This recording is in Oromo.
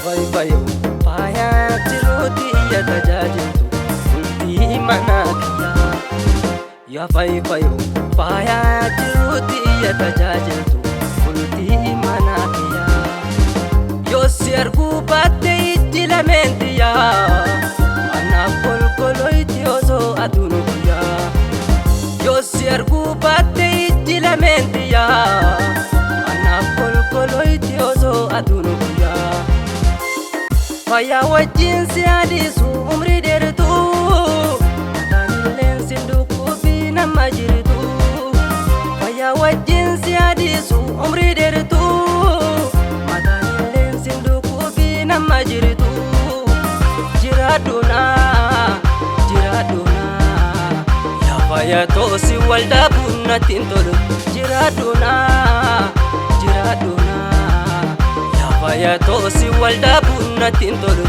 Fayfayo faaya jiruuti ya tajaajiltu bultii mana kiyyaa. Ya fayfayo faaya jiruuti ya tajaajiltu bultii mana kiyyaa. Yoo si arguu baatte ijji lameen tiyyaa anaaf kolkoloyti osoo aduun guyyaa. Yoo si arguu baatte ijji lameen tiyyaa anaaf kolkoloyti osoo aduun guyyaa. Fayyaa wajjin si hadisu umrii dheertuu mataanilleen si dhukkubii nama jirtu. Fayyaa wajjin si hadisu umrii dheertuu mataanilleen si dhukkubii nama jirtu. Jiraaduna yaa fayyaa toosi waldaa bunnatti hin tolu. Jiraaduna yaa fayyaa toosi waldaa bunnatti hin tolu.